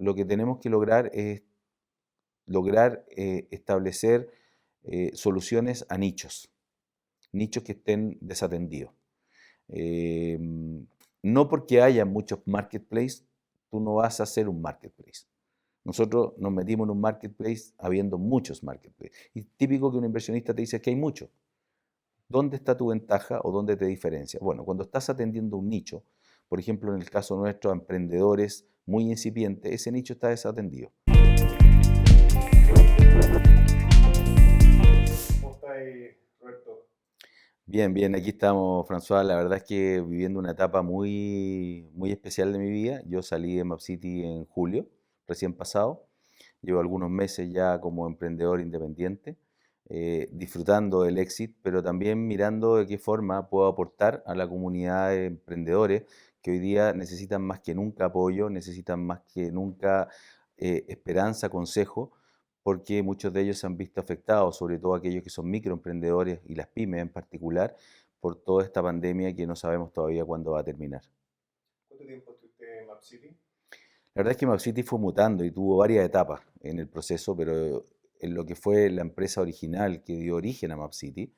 lo que tenemos que lograr es establecer soluciones a nichos, nichos que estén desatendidos. Eh, no porque haya muchos marketplaces, tú no vas a hacer un marketplace. Nosotros nos metimos en un marketplace habiendo muchos marketplaces. Y típico que un inversionista te dice que hay muchos. ¿Dónde está tu ventaja o dónde te diferencia? Bueno, cuando estás atendiendo un nicho, por ejemplo, en el caso nuestro, a emprendedores muy incipientes, ese nicho está desatendido. ¿Cómo estáis, Roberto? Bien, bien, aquí estamos, François. La verdad es que viviendo una etapa muy, muy especial de mi vida. Yo salí de MapCity en julio, recién pasado. Llevo algunos meses ya como emprendedor independiente, disfrutando del éxito, pero también mirando de qué forma puedo aportar a la comunidad de emprendedores que hoy día necesitan más que nunca apoyo, necesitan más que nunca esperanza, consejo, porque muchos de ellos se han visto afectados, sobre todo aquellos que son microemprendedores y las pymes en particular, por toda esta pandemia que no sabemos todavía cuándo va a terminar. ¿Cuánto tiempo estuviste en Map City? La verdad es que MapCity fue mutando y tuvo varias etapas en el proceso, pero en lo que fue la empresa original que dio origen a MapCity,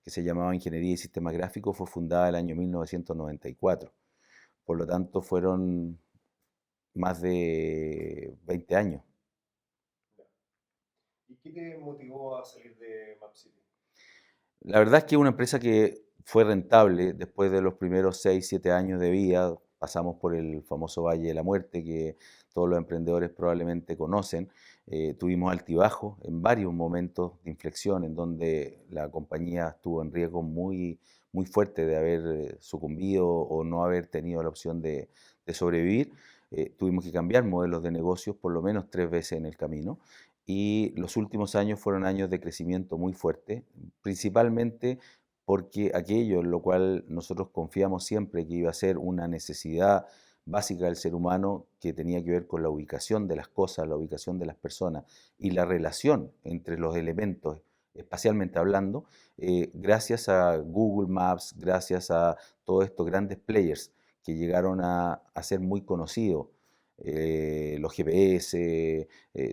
que se llamaba Ingeniería y Sistemas Gráficos, fue fundada el año 1994. Por lo tanto, fueron más de 20 años. Ya. ¿Y qué te motivó a salir de Map City? La verdad es que es una empresa que fue rentable después de los primeros 6 7 años de vida. Pasamos por el famoso Valle de la Muerte que todos los emprendedores probablemente conocen. Tuvimos altibajos en varios momentos de inflexión en donde la compañía estuvo en riesgo muy, muy fuerte de haber sucumbido o no haber tenido la opción de sobrevivir. Tuvimos que cambiar modelos de negocios por lo menos 3 veces en el camino y los últimos años fueron años de crecimiento muy fuerte, principalmente porque aquello en lo cual nosotros confiamos siempre que iba a ser una necesidad básica del ser humano que tenía que ver con la ubicación de las cosas, la ubicación de las personas y la relación entre los elementos, espacialmente hablando, gracias a Google Maps, gracias a todos estos grandes players que llegaron a ser muy conocidos, los GPS,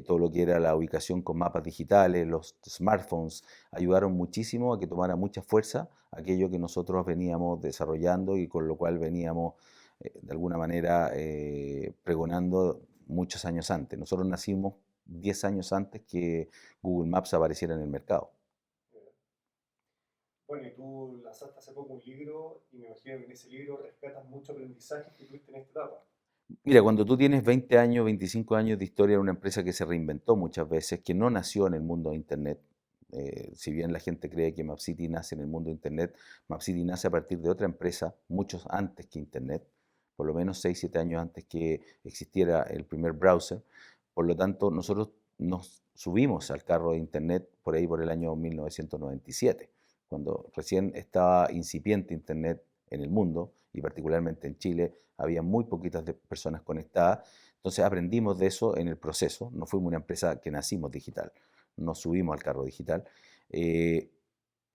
todo lo que era la ubicación con mapas digitales, los smartphones, ayudaron muchísimo a que tomara mucha fuerza aquello que nosotros veníamos desarrollando y con lo cual veníamos de alguna manera pregonando muchos años antes. Nosotros nacimos 10 años antes que Google Maps apareciera en el mercado. Ya. Bueno, y tú lanzaste hace poco un libro y me imagino que en ese libro rescatas muchos aprendizajes que tuviste en esta etapa. Mira, cuando tú tienes 20 años, 25 años de historia en una empresa que se reinventó muchas veces, que no nació en el mundo de Internet, si bien la gente cree que MapCity nace en el mundo de Internet, MapCity nace a partir de otra empresa, muchos antes que Internet, por lo menos 6 7 años antes que existiera el primer browser. Por lo tanto, nosotros nos subimos al carro de Internet por ahí por el año 1997, cuando recién estaba incipiente Internet en el mundo y particularmente en Chile había muy poquitas personas conectadas. Entonces aprendimos de eso en el proceso. No fuimos una empresa que nacimos digital, nos subimos al carro digital. Eh,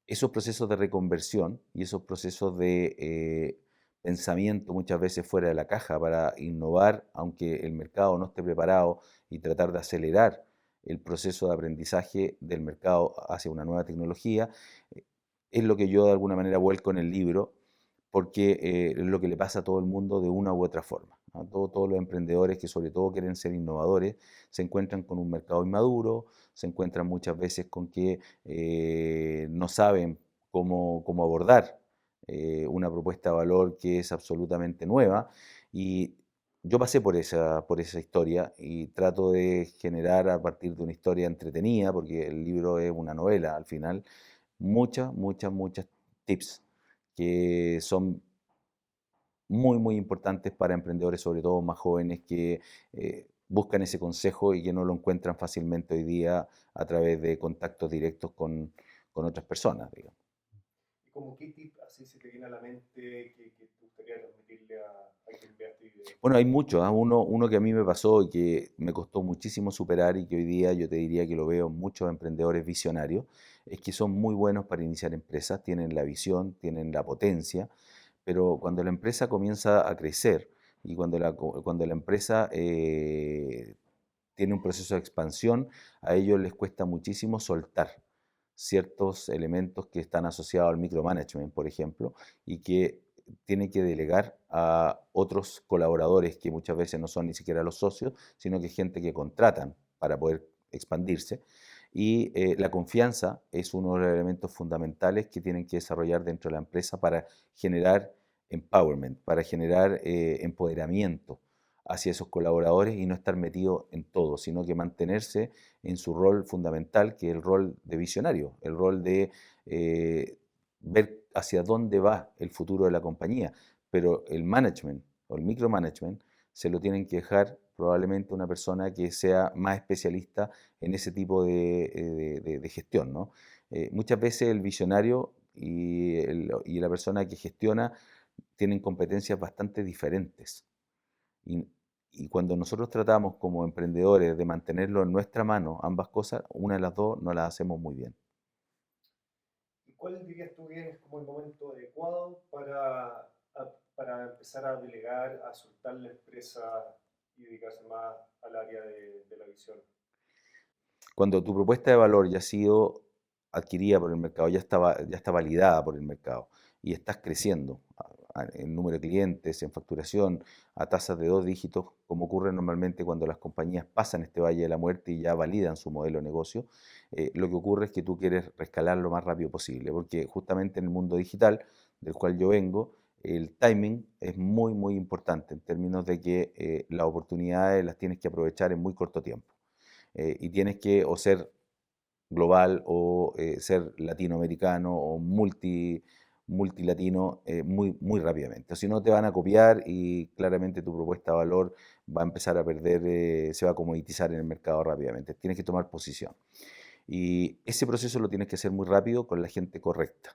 Esos procesos de reconversión y esos procesos de pensamiento muchas veces fuera de la caja para innovar, aunque el mercado no esté preparado y tratar de acelerar el proceso de aprendizaje del mercado hacia una nueva tecnología, eh, es lo que yo de alguna manera vuelco en el libro, porque es lo que le pasa a todo el mundo de una u otra forma, ¿no? Todos los emprendedores que sobre todo quieren ser innovadores se encuentran con un mercado inmaduro, se encuentran muchas veces con que no saben cómo abordar una propuesta de valor que es absolutamente nueva. Y yo pasé por esa historia y trato de generar a partir de una historia entretenida, porque el libro es una novela al final, muchas tips que son muy, muy importantes para emprendedores, sobre todo más jóvenes, que buscan ese consejo y que no lo encuentran fácilmente hoy día a través de contactos directos con otras personas, digamos. ¿Y como qué tip así se te viene a la mente que te gustaría transmitirle a quien vea este video? Bueno, hay muchos, ¿ah? Uno que a mí me pasó y que me costó muchísimo superar y que hoy día yo te diría que lo veo en muchos emprendedores visionarios, es que son muy buenos para iniciar empresas, tienen la visión, tienen la potencia, pero cuando la empresa comienza a crecer y cuando la empresa tiene un proceso de expansión, a ellos les cuesta muchísimo soltar ciertos elementos que están asociados al micromanagement, por ejemplo, y que tiene que delegar a otros colaboradores que muchas veces no son ni siquiera los socios, sino que gente que contratan para poder expandirse. Y la confianza es uno de los elementos fundamentales que tienen que desarrollar dentro de la empresa para generar empowerment, para generar empoderamiento hacia esos colaboradores y no estar metido en todo, sino que mantenerse en su rol fundamental, que es el rol de visionario, el rol de ver hacia dónde va el futuro de la compañía. Pero el management o el micromanagement se lo tienen que dejar probablemente una persona que sea más especialista en ese tipo de gestión, ¿no? Muchas veces el visionario y la persona que gestiona tienen competencias bastante diferentes. Y, y cuando nosotros tratamos como emprendedores de mantenerlo en nuestra mano, ambas cosas, una de las dos no las hacemos muy bien. ¿Y cuál dirías tú que es como el momento adecuado para empezar a delegar, a soltar la empresa y dedicarse más al área de la visión? Cuando tu propuesta de valor ya ha sido adquirida por el mercado, ya está validada por el mercado y estás creciendo en número de clientes, en facturación, a tasas de 2 dígitos, como ocurre normalmente cuando las compañías pasan este valle de la muerte y ya validan su modelo de negocio, lo que ocurre es que tú quieres rescalar lo más rápido posible, porque justamente en el mundo digital, del cual yo vengo, el timing es muy, muy importante en términos de que las oportunidades las tienes que aprovechar en muy corto tiempo. Y tienes que o ser global o ser latinoamericano o multilatino muy, muy rápidamente. O si no, te van a copiar y claramente tu propuesta de valor va a empezar a perder, se va a comoditizar en el mercado rápidamente. Tienes que tomar posición. Y ese proceso lo tienes que hacer muy rápido con la gente correcta.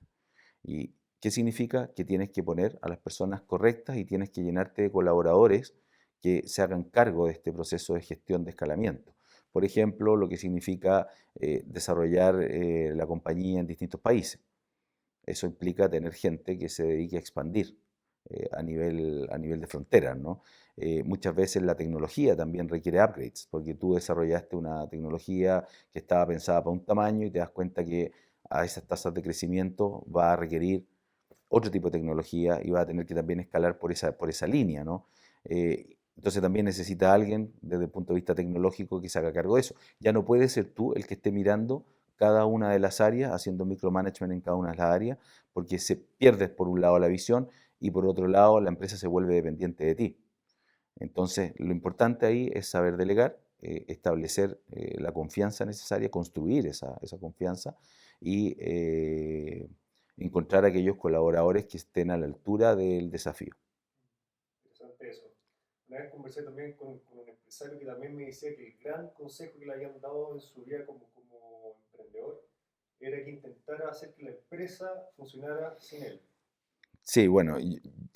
¿Y qué significa? Que tienes que poner a las personas correctas y tienes que llenarte de colaboradores que se hagan cargo de este proceso de gestión de escalamiento. Por ejemplo, lo que significa desarrollar la compañía en distintos países. Eso implica tener gente que se dedique a expandir a nivel de fronteras, ¿no? Muchas veces la tecnología también requiere upgrades, porque tú desarrollaste una tecnología que estaba pensada para un tamaño y te das cuenta que a esas tasas de crecimiento va a requerir otro tipo de tecnología y va a tener que también escalar por esa línea, ¿no? Entonces también necesita alguien desde el punto de vista tecnológico que se haga cargo de eso. Ya no puedes ser tú el que esté mirando cada una de las áreas, haciendo micromanagement en cada una de las áreas, porque se pierde por un lado la visión y por otro lado la empresa se vuelve dependiente de ti. Entonces, lo importante ahí es saber delegar, establecer la confianza necesaria, construir esa confianza y encontrar aquellos colaboradores que estén a la altura del desafío. Interesante eso. Una vez conversé también con un empresario que también me decía que el gran consejo que le habían dado en su vida como emprendedor era que intentara hacer que la empresa funcionara sin él. Sí, bueno,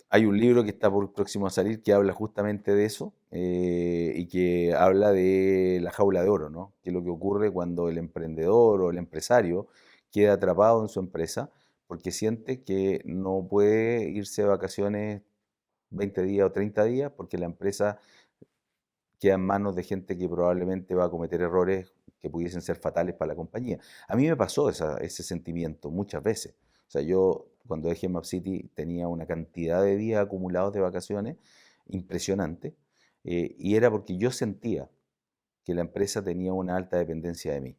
hay un libro que está próximo a salir que habla justamente de eso y que habla de la jaula de oro, ¿no? Que es lo que ocurre cuando el emprendedor o el empresario queda atrapado en su empresa porque siente que no puede irse de vacaciones 20 días o 30 días porque la empresa queda en manos de gente que probablemente va a cometer errores que pudiesen ser fatales para la compañía. A mí me pasó ese sentimiento muchas veces. O sea, yo cuando dejé Map City tenía una cantidad de días acumulados de vacaciones impresionante y era porque yo sentía que la empresa tenía una alta dependencia de mí.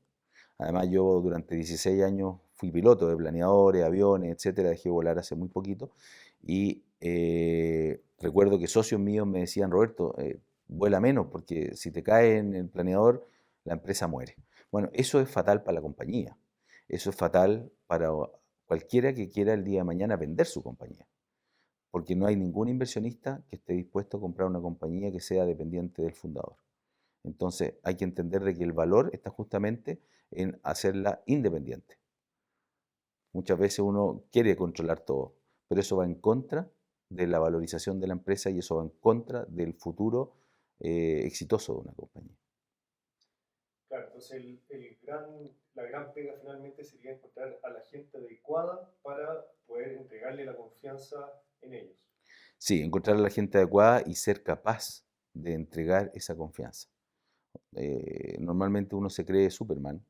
Además, yo durante 16 años fui piloto de planeadores, aviones, etcétera, dejé volar hace muy poquito y recuerdo que socios míos me decían, Roberto, vuela menos porque si te cae en el planeador, la empresa muere. Bueno, eso es fatal para la compañía. Eso es fatal para cualquiera que quiera el día de mañana vender su compañía. Porque no hay ningún inversionista que esté dispuesto a comprar una compañía que sea dependiente del fundador. Entonces hay que entender de que el valor está justamente en hacerla independiente. Muchas veces uno quiere controlar todo, pero eso va en contra de la valorización de la empresa y eso va en contra del futuro exitoso de una compañía. Claro, entonces la gran pega finalmente sería encontrar a la gente adecuada para poder entregarle la confianza en ellos. Sí, encontrar a la gente adecuada y ser capaz de entregar esa confianza. Normalmente uno se cree Superman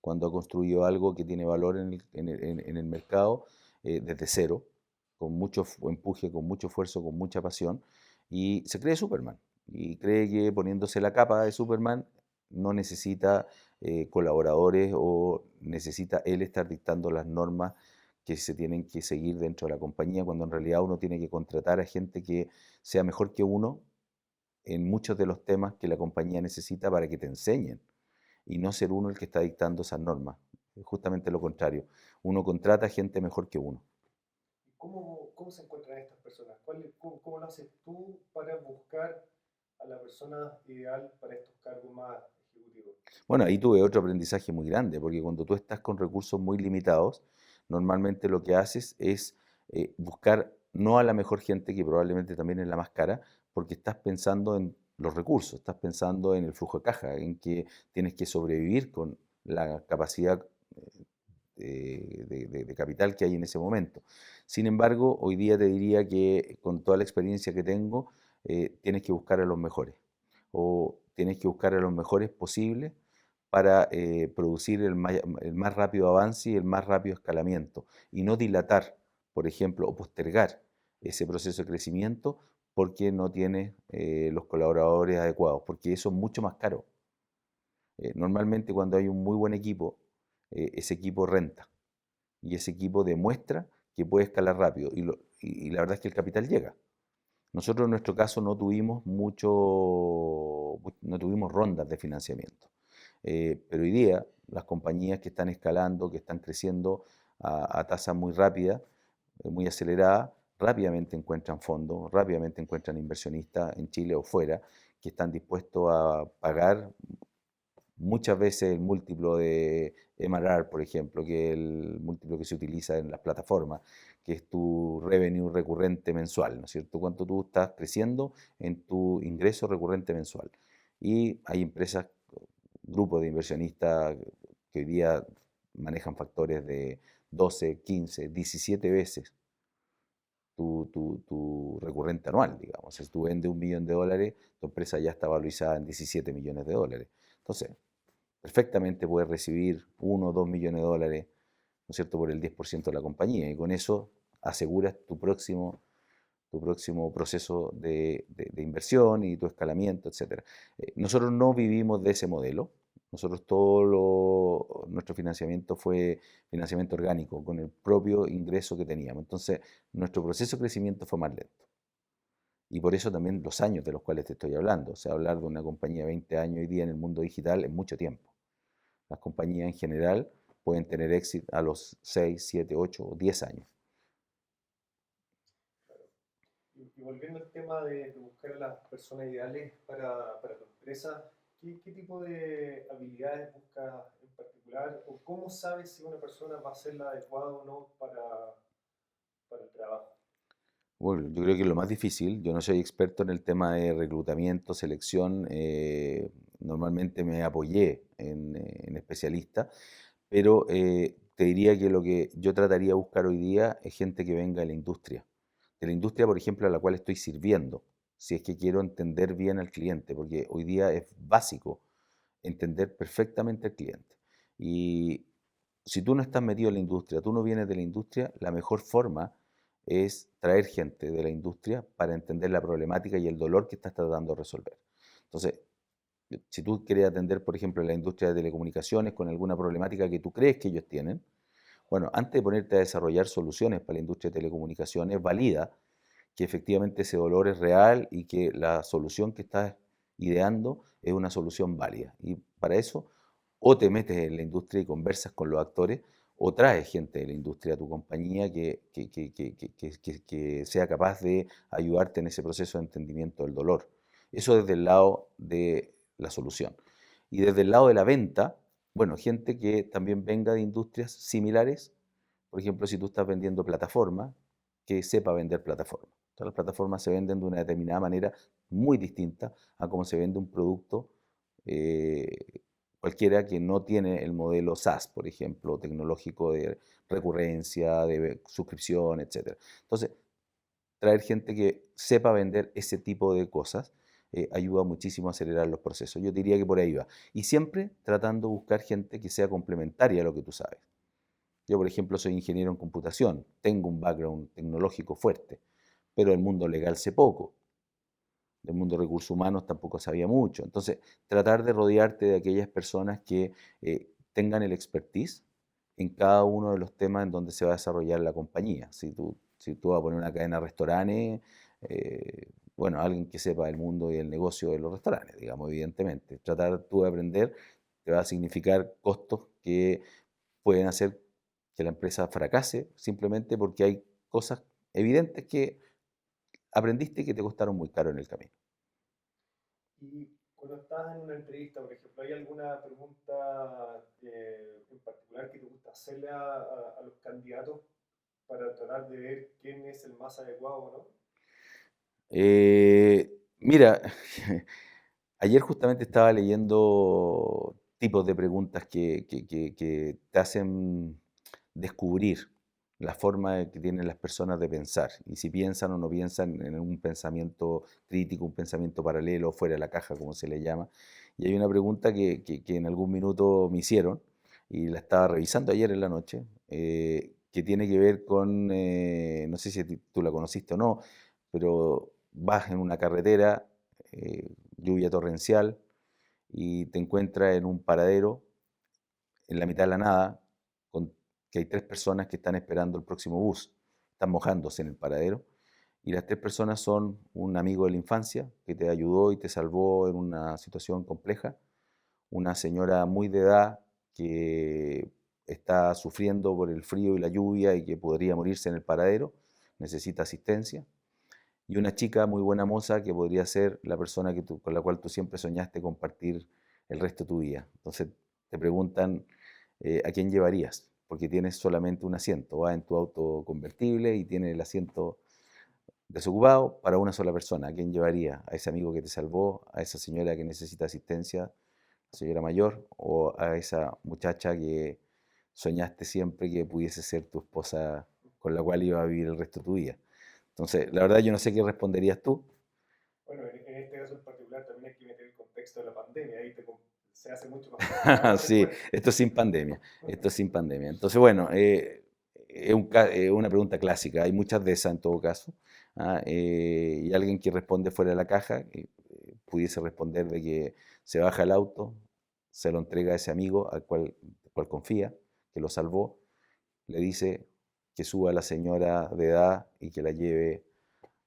cuando ha construido algo que tiene valor en el mercado desde cero, con mucho empuje, con mucho esfuerzo, con mucha pasión, y se cree Superman. Y cree que poniéndose la capa de Superman no necesita colaboradores o necesita él estar dictando las normas que se tienen que seguir dentro de la compañía, cuando en realidad uno tiene que contratar a gente que sea mejor que uno en muchos de los temas que la compañía necesita para que te enseñen y no ser uno el que está dictando esas normas. Es justamente lo contrario. Uno contrata gente mejor que uno. ¿Cómo se encuentran estas personas? ¿Cómo lo haces tú para buscar a la persona ideal para estos cargos más ejecutivos? Bueno, ahí tuve otro aprendizaje muy grande, porque cuando tú estás con recursos muy limitados, normalmente lo que haces es buscar no a la mejor gente, que probablemente también es la más cara, porque estás pensando en los recursos, estás pensando en el flujo de caja, en que tienes que sobrevivir con la capacidad de capital que hay en ese momento. Sin embargo, hoy día te diría que con toda la experiencia que tengo, tienes que buscar a los mejores o tienes que buscar a los mejores posibles para producir el más rápido avance y el más rápido escalamiento y no dilatar, por ejemplo, o postergar ese proceso de crecimiento porque no tienes los colaboradores adecuados, porque eso es mucho más caro. Normalmente cuando hay un muy buen equipo, ese equipo renta y ese equipo demuestra que puede escalar rápido y la verdad es que el capital llega. Nosotros en nuestro caso no tuvimos rondas de financiamiento. Pero hoy día las compañías que están escalando, que están creciendo a tasas muy rápidas, muy aceleradas, rápidamente encuentran fondos, rápidamente encuentran inversionistas en Chile o fuera que están dispuestos a pagar muchas veces el múltiplo de MRR, por ejemplo, que es el múltiplo que se utiliza en las plataformas, que es tu revenue recurrente mensual, ¿no es cierto? Cuánto tú estás creciendo en tu ingreso recurrente mensual. Y hay empresas, grupos de inversionistas que hoy día manejan factores de 12, 15, 17 veces tu recurrente anual, digamos. Si tú vendes $1 millón, tu empresa ya está valorizada en 17 millones de dólares. Entonces, perfectamente puedes recibir 1 o 2 millones de dólares, ¿no es cierto?, por el 10% de la compañía y con eso aseguras tu próximo proceso de inversión y tu escalamiento, etcétera. Nosotros no vivimos de ese modelo. Nosotros nuestro financiamiento fue financiamiento orgánico, con el propio ingreso que teníamos. Entonces, nuestro proceso de crecimiento fue más lento. Y por eso también los años de los cuales te estoy hablando. O sea, hablar de una compañía de 20 años hoy día en el mundo digital es mucho tiempo. Las compañías en general pueden tener éxito a los 6, 7, 8 o 10 años. Y volviendo al tema de buscar a las personas ideales para tu empresa, ¿qué tipo de habilidades buscas en particular? ¿O cómo sabes si una persona va a ser la adecuada o no para el trabajo? Bueno, yo creo que es lo más difícil. Yo no soy experto en el tema de reclutamiento, selección. Normalmente me apoyé en especialistas, pero te diría que lo que yo trataría de buscar hoy día es gente que venga de la industria, por ejemplo, a la cual estoy sirviendo, si es que quiero entender bien al cliente, porque hoy día es básico entender perfectamente al cliente. Y si tú no estás metido en la industria, tú no vienes de la industria, la mejor forma es traer gente de la industria para entender la problemática y el dolor que estás tratando de resolver. Entonces, si tú quieres atender, por ejemplo, la industria de telecomunicaciones con alguna problemática que tú crees que ellos tienen, bueno, antes de ponerte a desarrollar soluciones para la industria de telecomunicaciones, valida que efectivamente ese dolor es real y que la solución que estás ideando es una solución válida. Y para eso, o te metes en la industria y conversas con los actores, o traes gente de la industria a tu compañía que sea capaz de ayudarte en ese proceso de entendimiento del dolor. Eso desde el lado de la solución. Y desde el lado de la venta, bueno, gente que también venga de industrias similares. Por ejemplo, si tú estás vendiendo plataformas, que sepa vender plataformas. Todas las plataformas se venden de una determinada manera muy distinta a cómo se vende un producto cualquiera que no tiene el modelo SaaS, por ejemplo, tecnológico de recurrencia, de suscripción, etcétera. Entonces, traer gente que sepa vender ese tipo de cosas ayuda muchísimo a acelerar los procesos. Yo diría que por ahí va. Y siempre tratando de buscar gente que sea complementaria a lo que tú sabes. Yo, por ejemplo, soy ingeniero en computación, tengo un background tecnológico fuerte, pero del mundo legal sé poco, del mundo de recursos humanos tampoco sabía mucho. Entonces, tratar de rodearte de aquellas personas que tengan el expertise en cada uno de los temas en donde se va a desarrollar la compañía. Si tú vas a poner una cadena de restaurantes, bueno, alguien que sepa el mundo y el negocio de los restaurantes, digamos, evidentemente. Tratar tú de aprender te va a significar costos que pueden hacer que la empresa fracase simplemente porque hay cosas evidentes que aprendiste y que te costaron muy caro en el camino. Y cuando estás en una entrevista, por ejemplo, ¿hay alguna pregunta en particular que te gusta hacerle a los candidatos para tratar de ver quién es el más adecuado o no? Mira, ayer justamente estaba leyendo tipos de preguntas que te hacen descubrir la forma que tienen las personas de pensar y si piensan o no piensan en un pensamiento crítico, un pensamiento paralelo, fuera de la caja, como se le llama. Y hay una pregunta que en algún minuto me hicieron y la estaba revisando ayer en la noche, que tiene que ver con, no sé si tú la conociste o no, pero vas en una carretera, lluvia torrencial, y te encuentras en un paradero, en la mitad de la nada, con, que hay tres personas que están esperando el próximo bus. Están mojándose en el paradero. Y las tres personas son un amigo de la infancia que te ayudó y te salvó en una situación compleja, una señora muy de edad que está sufriendo por el frío y la lluvia y que podría morirse en el paradero, necesita asistencia, y una chica muy buena moza que podría ser la persona con la cual tú siempre soñaste compartir el resto de tu vida. Entonces te preguntan a quién llevarías, porque tienes solamente un asiento, vas en tu auto convertible y tienes el asiento desocupado para una sola persona. ¿A quién llevaría? ¿A ese amigo que te salvó? ¿A esa señora que necesita asistencia, señora mayor? ¿O a esa muchacha que soñaste siempre que pudiese ser tu esposa con la cual iba a vivir el resto de tu vida? Entonces, la verdad yo no sé qué responderías tú. Bueno, en este caso en particular también hay que meter el contexto de la pandemia, ahí se hace mucho más complicada la Sí, respuesta. esto es sin pandemia, esto es sin pandemia. Entonces, bueno, es una pregunta clásica, hay muchas de esas en todo caso. Y alguien que responde fuera de la caja, pudiese responder de que se baja el auto, se lo entrega a ese amigo al cual confía, que lo salvó, le dice que suba a la señora de edad y que la lleve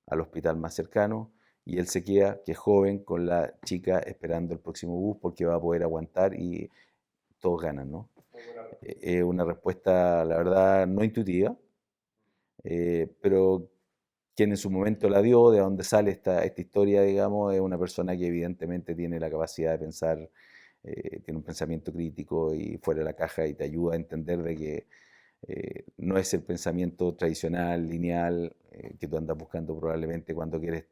al hospital más cercano, y él se queda, que es joven, con la chica esperando el próximo bus porque va a poder aguantar y todos ganan, ¿no? Muy buena respuesta. Es una respuesta, la verdad, no intuitiva, pero quien en su momento la dio, de dónde sale esta historia, digamos, es una persona que evidentemente tiene la capacidad de pensar, tiene un pensamiento crítico y fuera de la caja y te ayuda a entender de que no es el pensamiento tradicional, lineal, que tú andas buscando probablemente cuando quieres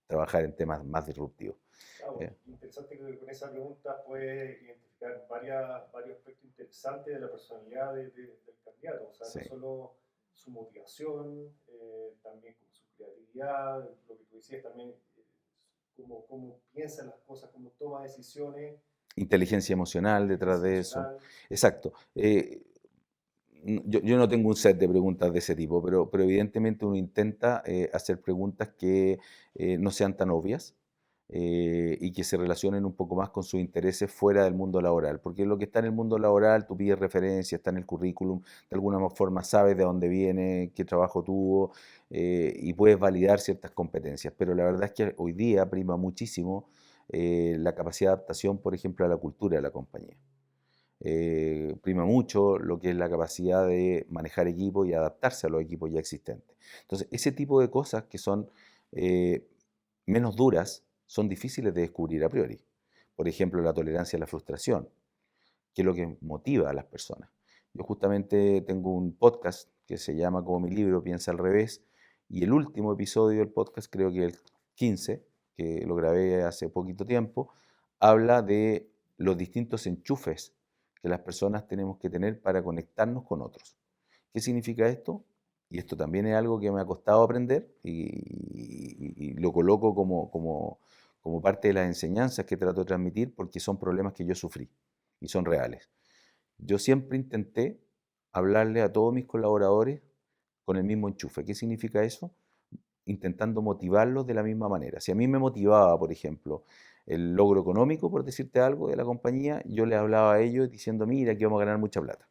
trabajar en temas más disruptivos. Claro, Eh, interesante que con esa pregunta puedes identificar varios aspectos interesantes de la personalidad del candidato, o sea, sí. no solo su motivación, también como su creatividad, lo que tú decías también, cómo piensa las cosas, cómo toma decisiones, Inteligencia emocional detrás inteligencia de eso. emocional. Exacto. Yo no tengo un set de preguntas de ese tipo, pero evidentemente uno intenta hacer preguntas que no sean tan obvias, y que se relacionen un poco más con sus intereses fuera del mundo laboral. Porque lo que está en el mundo laboral, tú pides referencia, está en el currículum, de alguna forma sabes de dónde viene, qué trabajo tuvo, y puedes validar ciertas competencias. Pero la verdad es que hoy día prima muchísimo la capacidad de adaptación, por ejemplo, a la cultura de la compañía. Prima mucho lo que es la capacidad de manejar equipos y adaptarse a los equipos ya existentes. Entonces, ese tipo de cosas que son eh, menos duras son difíciles de descubrir a priori. Por ejemplo, la tolerancia a la frustración, que es lo que motiva a las personas. Yo justamente tengo un podcast que se llama como mi libro, Piensa al revés, y el último episodio del podcast, creo que el 15, que lo grabé hace poquito tiempo, habla de los distintos enchufes que las personas tenemos que tener para conectarnos con otros. ¿Qué significa esto? Y esto también es algo que me ha costado aprender y lo coloco como parte de las enseñanzas que trato de transmitir, porque son problemas que yo sufrí y son reales. Yo siempre intenté hablarle a todos mis colaboradores con el mismo enchufe. ¿Qué significa eso? Intentando motivarlos de la misma manera. Si a mí me motivaba, por ejemplo, el logro económico, por decirte algo, de la compañía, yo les hablaba a ellos diciendo, mira, aquí vamos a ganar mucha plata.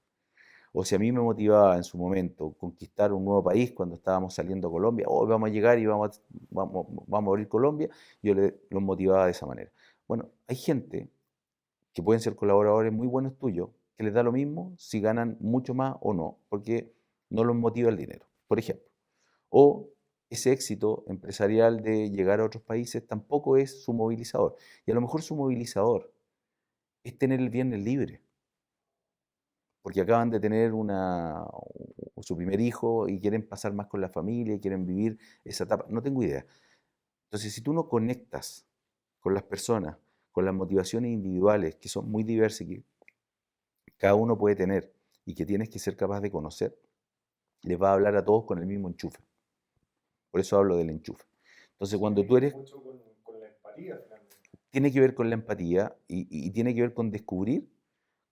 O si a mí me motivaba en su momento conquistar un nuevo país cuando estábamos saliendo a Colombia, oh, vamos a llegar y vamos a abrir Colombia, yo los motivaba de esa manera. Bueno, hay gente que pueden ser colaboradores muy buenos tuyos, que les da lo mismo si ganan mucho más o no, porque no los motiva el dinero, por ejemplo. O ese éxito empresarial de llegar a otros países tampoco es su movilizador. Y a lo mejor su movilizador es tener el viernes libre, porque acaban de tener su primer hijo y quieren pasar más con la familia y quieren vivir esa etapa. No tengo idea. Entonces, si tú no conectas con las personas, con las motivaciones individuales, que son muy diversas y que cada uno puede tener y que tienes que ser capaz de conocer, les va a hablar a todos con el mismo enchufe. Por eso hablo del enchufe. Entonces, cuando Tiene que tú ver eres, mucho con la empatía, finalmente. tiene que ver con la empatía y tiene que ver con descubrir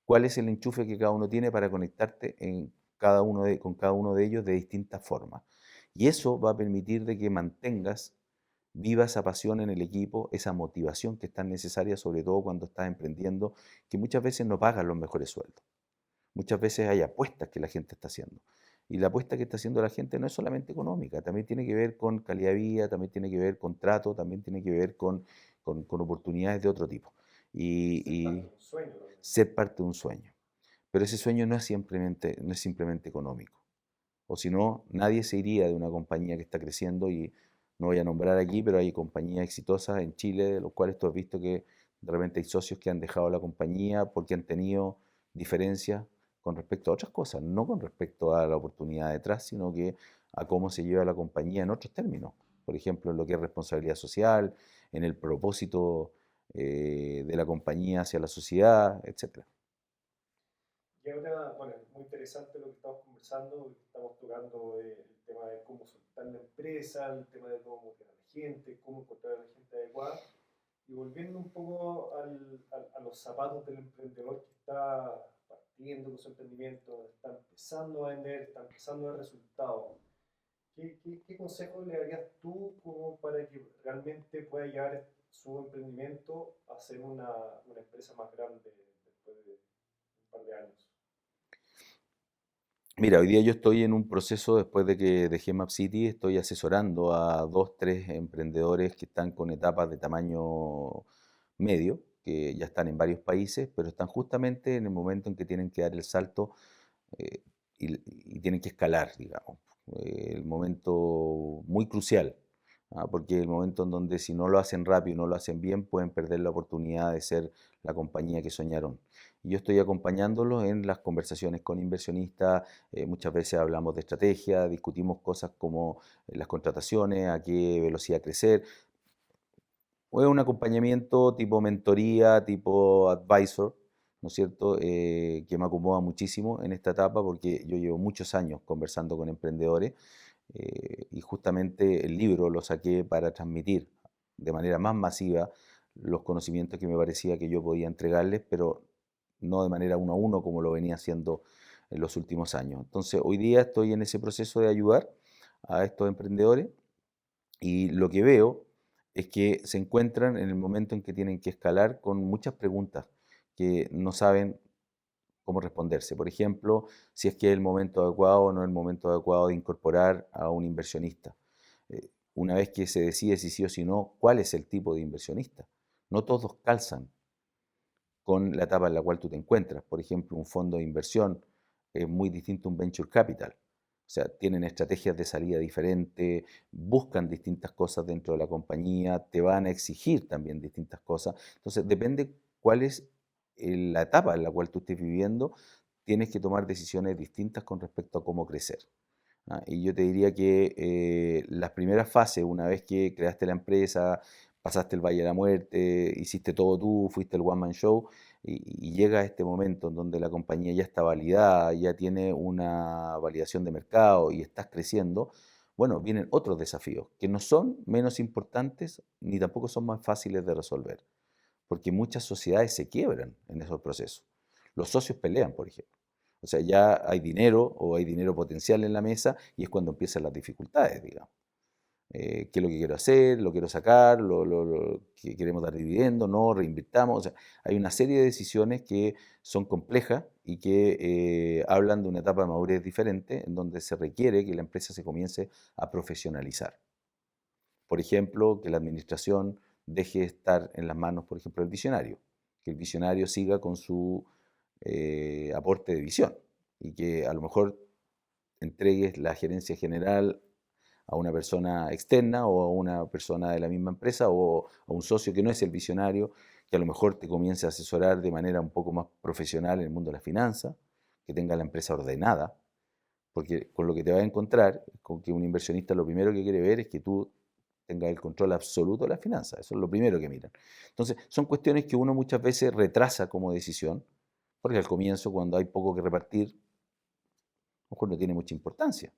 cuál es el enchufe que cada uno tiene para conectarte con cada uno de ellos de distintas formas. Y eso va a permitir de que mantengas viva esa pasión en el equipo, esa motivación que es tan necesaria, sobre todo cuando estás emprendiendo, que muchas veces no pagan los mejores sueldos. Muchas veces hay apuestas que la gente está haciendo. Y la apuesta que está haciendo la gente no es solamente económica, también tiene que ver con calidad de vida, también tiene que ver con trato, también tiene que ver con oportunidades de otro tipo. Ser parte Y de un sueño también. ser parte de un sueño. Pero ese sueño no es simplemente económico. O si no, nadie se iría de una compañía que está creciendo y no voy a nombrar aquí, pero hay compañías exitosas en Chile, de los cuales tú has visto que de repente hay socios que han dejado la compañía porque han tenido diferencias con respecto a otras cosas, no con respecto a la oportunidad detrás, sino que a cómo se lleva la compañía en otros términos. Por ejemplo, en lo que es responsabilidad social, en el propósito de la compañía hacia la sociedad, etcétera. Y ahora, bueno, es muy interesante lo que estamos conversando, estamos tocando el tema de cómo soltar la empresa, el tema de cómo motivar a la gente, cómo encontrar a la gente adecuada. Y volviendo un poco a los zapatos del emprendedor que está partiendo con su emprendimiento, está empezando a vender, está empezando a dar resultados. ¿Qué consejo le darías tú como para que realmente pueda llevar su emprendimiento a ser una empresa más grande después de un par de años? Mira, hoy día yo estoy en un proceso, después de que dejé Map City, estoy asesorando a dos, tres emprendedores que están con etapas de tamaño medio, que ya están en varios países, pero están justamente en el momento en que tienen que dar el salto eh, y tienen que escalar, digamos. El momento muy crucial, porque el momento en donde si no lo hacen rápido y no lo hacen bien, pueden perder la oportunidad de ser la compañía que soñaron. Y yo estoy acompañándolos en las conversaciones con inversionistas, muchas veces hablamos de estrategia, discutimos cosas como las contrataciones, a qué velocidad crecer, o es un acompañamiento tipo mentoría, tipo advisor, ¿no es cierto? Que me acomoda muchísimo en esta etapa porque yo llevo muchos años conversando con emprendedores y justamente el libro lo saqué para transmitir de manera más masiva los conocimientos que me parecía que yo podía entregarles, pero no de manera uno a uno como lo venía haciendo en los últimos años. Entonces, hoy día estoy en ese proceso de ayudar a estos emprendedores y lo que veo es que se encuentran en el momento en que tienen que escalar con muchas preguntas que no saben cómo responderse. Por ejemplo, si es que es el momento adecuado o no es el momento adecuado de incorporar a un inversionista. Una vez que se decide si sí o si no, ¿cuál es el tipo de inversionista? No todos calzan con la etapa en la cual tú te encuentras. Por ejemplo, un fondo de inversión es muy distinto a un venture capital. O sea, tienen estrategias de salida diferentes, buscan distintas cosas dentro de la compañía, te van a exigir también distintas cosas. Entonces, depende cuál es la etapa en la cual tú estés viviendo, tienes que tomar decisiones distintas con respecto a cómo crecer. Y yo te diría que las primeras fases, una vez que creaste la empresa, pasaste el Valle de la Muerte, hiciste todo tú, fuiste el One Man Show, y llega este momento en donde la compañía ya está validada, ya tiene una validación de mercado y estás creciendo, bueno, vienen otros desafíos que no son menos importantes ni tampoco son más fáciles de resolver, porque muchas sociedades se quiebran en esos procesos. Los socios pelean, por ejemplo. O sea, ya hay dinero o hay dinero potencial en la mesa y es cuando empiezan las dificultades, digamos. ¿Qué es lo que quiero hacer? ¿Lo quiero sacar? ¿Que queremos dar dividendo? ¿No? ¿Reinvirtamos? O sea, hay una serie de decisiones que son complejas y que hablan de una etapa de madurez diferente en donde se requiere que la empresa se comience a profesionalizar. Por ejemplo, que la administración deje de estar en las manos, por ejemplo, del visionario, que el visionario siga con su aporte de visión y que a lo mejor entregues la gerencia general a una persona externa o a una persona de la misma empresa o a un socio que no es el visionario, que a lo mejor te comience a asesorar de manera un poco más profesional en el mundo de la finanza, que tenga la empresa ordenada, porque con lo que te vas a encontrar, con que un inversionista lo primero que quiere ver es que tú tengas el control absoluto de las finanzas, eso es lo primero que miran. Entonces, son cuestiones que uno muchas veces retrasa como decisión, porque al comienzo, cuando hay poco que repartir, a lo mejor no tiene mucha importancia.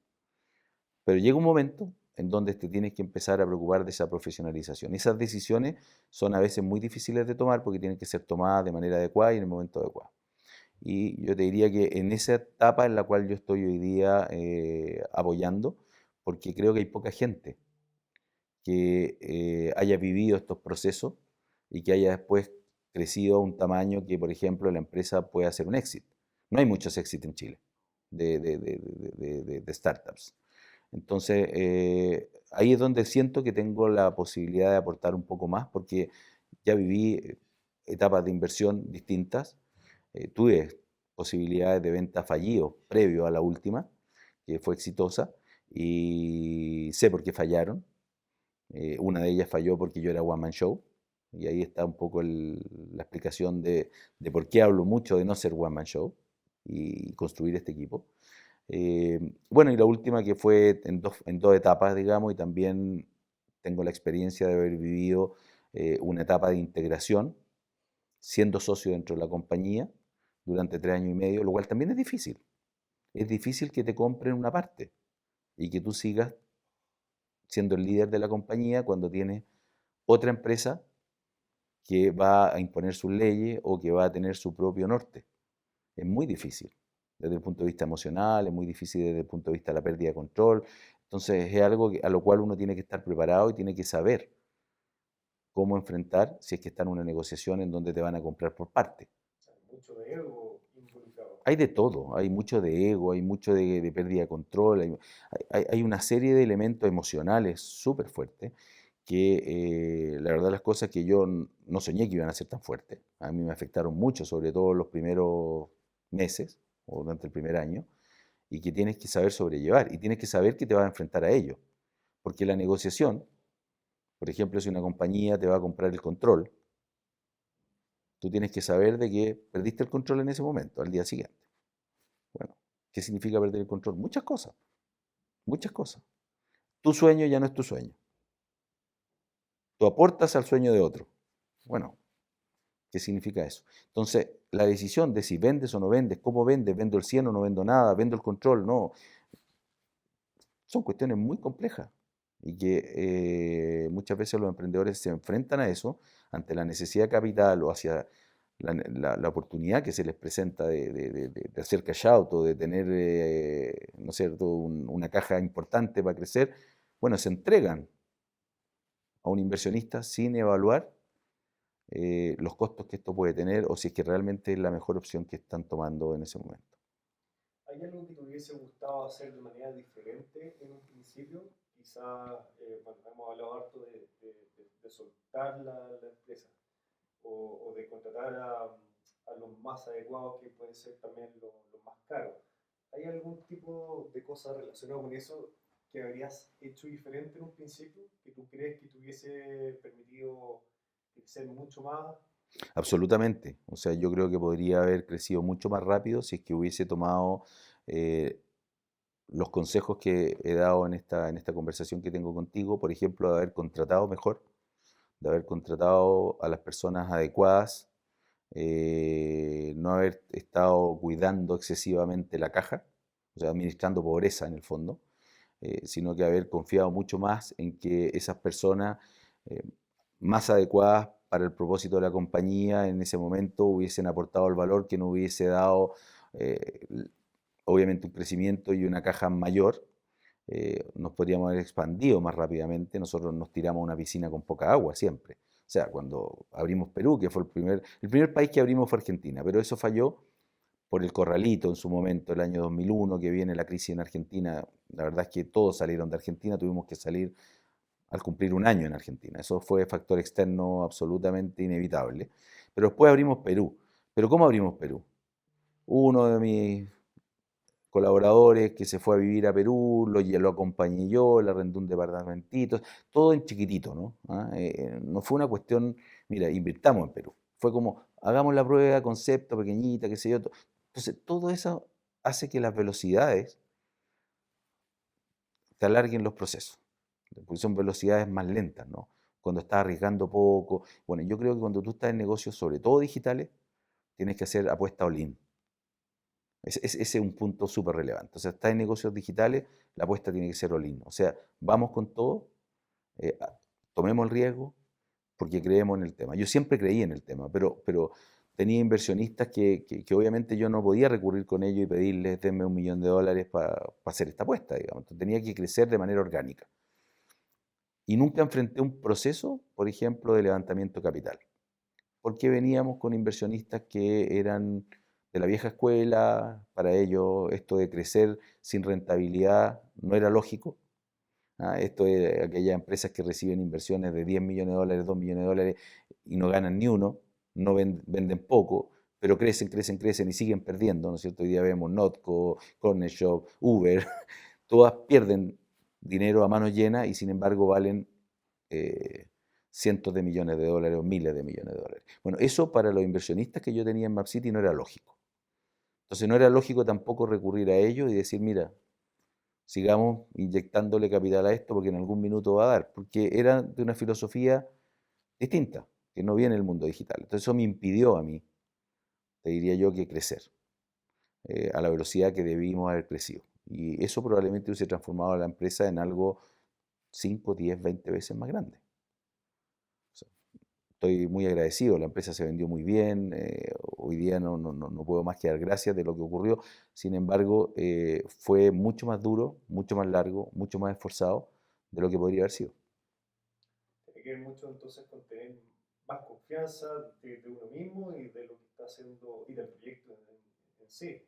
Pero llega un momento en donde te tienes que empezar a preocupar de esa profesionalización. Esas decisiones son a veces muy difíciles de tomar porque tienen que ser tomadas de manera adecuada y en el momento adecuado. Y yo te diría que en esa etapa en la cual yo estoy hoy día apoyando, porque creo que hay poca gente que haya vivido estos procesos y que haya después crecido a un tamaño que, por ejemplo, la empresa pueda hacer un éxito. No hay muchos éxitos en Chile de startups. Entonces, ahí es donde siento que tengo la posibilidad de aportar un poco más, porque ya viví etapas de inversión distintas, tuve posibilidades de venta fallidos previo a la última, que fue exitosa, y sé por qué fallaron. Una de ellas falló porque yo era One Man Show, y ahí está un poco la explicación de por qué hablo mucho de no ser One Man Show y construir este equipo. Bueno, y la última que fue en dos etapas, digamos, y también tengo la experiencia de haber vivido una etapa de integración, siendo socio dentro de la compañía durante 3 años y medio, lo cual también es difícil. Es difícil que te compren una parte y que tú sigas siendo el líder de la compañía cuando tienes otra empresa que va a imponer sus leyes o que va a tener su propio norte. Es muy difícil desde el punto de vista emocional, es muy difícil desde el punto de vista de la pérdida de control. Entonces es algo a lo cual uno tiene que estar preparado y tiene que saber cómo enfrentar si es que está en una negociación en donde te van a comprar por parte. Hay mucho de ego involucrado. Hay de todo, hay mucho de ego, hay mucho de pérdida de control, hay una serie de elementos emocionales súper fuertes que la verdad las cosas que yo no soñé que iban a ser tan fuertes. A mí me afectaron mucho, sobre todo los primeros meses o durante el primer año, y que tienes que saber sobrellevar y tienes que saber que te vas a enfrentar a ello. Porque la negociación, por ejemplo, si una compañía te va a comprar el control, tú tienes que saber de que perdiste el control en ese momento, al día siguiente. Bueno, ¿qué significa perder el control? Muchas cosas, muchas cosas. Tu sueño ya no es tu sueño. Tú aportas al sueño de otro. Bueno, ¿qué significa eso? Entonces, la decisión de si vendes o no vendes, cómo vendes, vendo el 100 o no vendo nada, vendo el control, no, son cuestiones muy complejas y que muchas veces los emprendedores se enfrentan a eso ante la necesidad de capital o hacia la oportunidad que se les presenta de hacer cash out o de tener, ¿no es cierto?, una caja importante para crecer. Bueno, se entregan a un inversionista sin evaluar los costos que esto puede tener o si es que realmente es la mejor opción que están tomando en ese momento. ¿Hay algo que te hubiese gustado hacer de manera diferente en un principio? Quizá, bueno, hemos hablado harto de soltar la empresa o de contratar a los más adecuados que pueden ser también los más caros. ¿Hay algún tipo de cosa relacionada con eso que habrías hecho diferente en un principio, que tú crees que te hubiese permitido crecer mucho más? Absolutamente. O sea, yo creo que podría haber crecido mucho más rápido si es que hubiese tomado eh, los consejos que he dado en esta conversación que tengo contigo, por ejemplo, de haber contratado mejor, de haber contratado a las personas adecuadas, no haber estado cuidando excesivamente la caja, o sea, administrando pobreza en el fondo, sino que haber confiado mucho más en que esas personas eh, más adecuadas para el propósito de la compañía en ese momento hubiesen aportado el valor que nos hubiese dado, eh, obviamente, un crecimiento y una caja mayor. Nos podríamos haber expandido más rápidamente. Nosotros nos tiramos a una piscina con poca agua siempre. O sea, cuando abrimos Perú, que fue el primer país que abrimos fue Argentina, pero eso falló por el corralito en su momento, el año 2001, que viene la crisis en Argentina. La verdad es que todos salieron de Argentina, tuvimos que salir al cumplir un año en Argentina. Eso fue factor externo absolutamente inevitable. Pero después abrimos Perú. ¿Pero cómo abrimos Perú? Uno de mis colaboradores que se fue a vivir a Perú, lo acompañé yo, le arrendé un departamentito, todo en chiquitito, ¿no? No fue una cuestión, mira, invirtamos en Perú. Fue como, hagamos la prueba, concepto, pequeñita, qué sé yo. Entonces, todo eso hace que las velocidades te alarguen los procesos, porque son velocidades más lentas, ¿no? Cuando estás arriesgando poco. Bueno, yo creo que cuando tú estás en negocios, sobre todo digitales, tienes que hacer apuesta all-in. Ese es un punto súper relevante. O sea, estás en negocios digitales, la apuesta tiene que ser all-in. O sea, vamos con todo, tomemos el riesgo, porque creemos en el tema. Yo siempre creí en el tema, pero tenía inversionistas que obviamente yo no podía recurrir con ellos y pedirles, denme $1 millón para hacer esta apuesta, digamos. Entonces, tenía que crecer de manera orgánica. Y nunca enfrenté un proceso, por ejemplo, de levantamiento de capital, porque veníamos con inversionistas que eran de la vieja escuela. Para ellos esto de crecer sin rentabilidad no era lógico. Esto de aquellas empresas que reciben inversiones de $10 millones, $2 millones y no ganan ni uno, no venden poco, pero crecen, crecen, crecen y siguen perdiendo, ¿no es cierto? Hoy día vemos Notco, Corner Shop, Uber, todas pierden dinero a manos llenas y sin embargo valen eh, cientos de millones de dólares o miles de millones de dólares. Bueno, eso para los inversionistas que yo tenía en MapCity no era lógico. Entonces no era lógico tampoco recurrir a ellos y decir, mira, sigamos inyectándole capital a esto porque en algún minuto va a dar, porque era de una filosofía distinta, que no viene del mundo digital. Entonces eso me impidió a mí, te diría yo, que crecer a la velocidad que debimos haber crecido. Y eso probablemente hubiese transformado a la empresa en algo 5, 10, 20 veces más grande. O sea, estoy muy agradecido, la empresa se vendió muy bien, hoy día no puedo más que dar gracias de lo que ocurrió. Sin embargo, fue mucho más duro, mucho más largo, mucho más esforzado de lo que podría haber sido. Tiene que ver mucho entonces con tener más confianza de uno mismo y de lo que está haciendo y del proyecto en sí.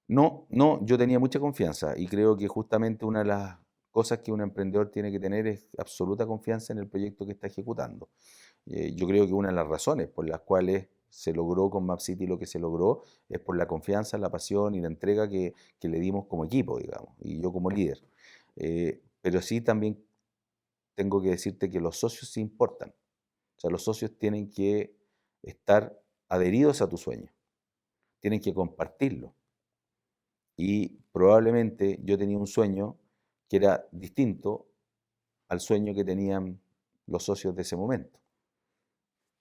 No, no, yo tenía mucha confianza y creo que justamente una de las cosas que un emprendedor tiene que tener es absoluta confianza en el proyecto que está ejecutando. Yo creo que una de las razones por las cuales se logró con MapCity lo que se logró es por la confianza, la pasión y la entrega que le dimos como equipo, digamos, y yo como líder. Pero sí también tengo que decirte que los socios sí importan. O sea, los socios tienen que estar adheridos a tu sueño, tienen que compartirlo. Y probablemente yo tenía un sueño que era distinto al sueño que tenían los socios de ese momento.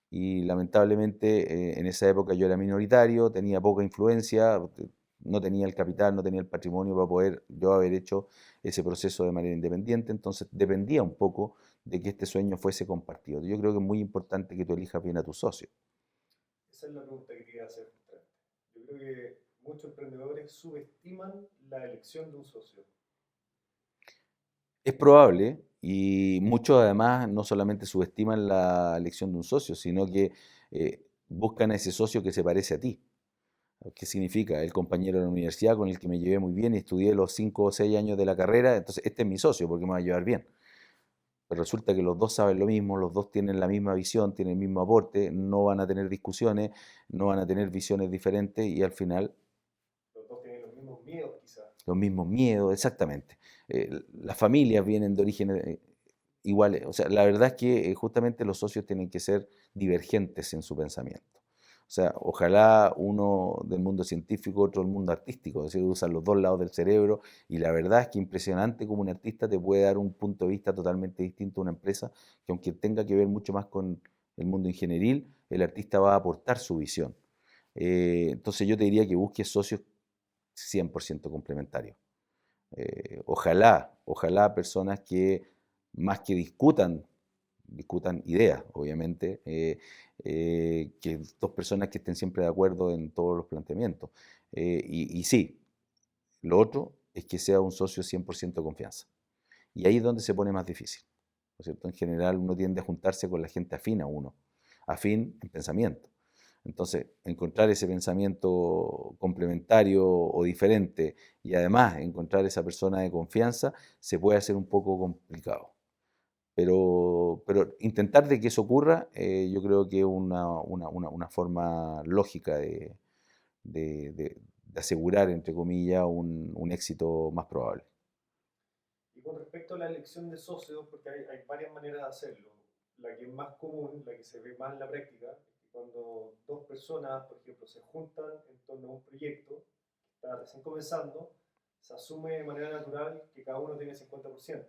Y lamentablemente en esa época yo era minoritario, tenía poca influencia, no tenía el capital, no tenía el patrimonio para poder yo haber hecho ese proceso de manera independiente, entonces dependía un poco de que este sueño fuese compartido. Yo creo que es muy importante que tú elijas bien a tus socios. Esa es la pregunta que quería hacer. Yo creo que muchos emprendedores subestiman la elección de un socio. Es probable, y muchos además no solamente subestiman la elección de un socio, sino que buscan a ese socio que se parece a ti. ¿Qué significa? El compañero de la universidad con el que me llevé muy bien y estudié los 5 o 6 años de la carrera, entonces este es mi socio porque me va a llevar bien. Pero resulta que los dos saben lo mismo, los dos tienen la misma visión, tienen el mismo aporte, no van a tener discusiones, no van a tener visiones diferentes y al final Los dos tienen los mismos miedos, quizás. los mismos miedos, exactamente. Las familias vienen de orígenes iguales. O sea, la verdad es que justamente los socios tienen que ser divergentes en su pensamiento. O sea, ojalá uno del mundo científico, otro del mundo artístico, es decir, usan los dos lados del cerebro y la verdad es que impresionante como un artista te puede dar un punto de vista totalmente distinto a una empresa que aunque tenga que ver mucho más con el mundo ingenieril, el artista va a aportar su visión. Entonces yo te diría que busques socios 100% complementarios. Ojalá personas que más que discutan ideas, obviamente, que dos personas que estén siempre de acuerdo en todos los planteamientos. Y sí, lo otro es que sea un socio 100% de confianza. Y ahí es donde se pone más difícil, ¿no es cierto? En general uno tiende a juntarse con la gente afín a uno, afín en pensamiento. Entonces, encontrar ese pensamiento complementario o diferente y además encontrar esa persona de confianza se puede hacer un poco complicado. Pero intentar de que eso ocurra, yo creo que es una forma lógica de asegurar, entre comillas, un éxito más probable. Y con respecto a la elección de socios, porque hay varias maneras de hacerlo. La que es más común, la que se ve más en la práctica, es que cuando dos personas, por ejemplo, se juntan en torno a un proyecto que está recién comenzando, se asume de manera natural que cada uno tiene 50%.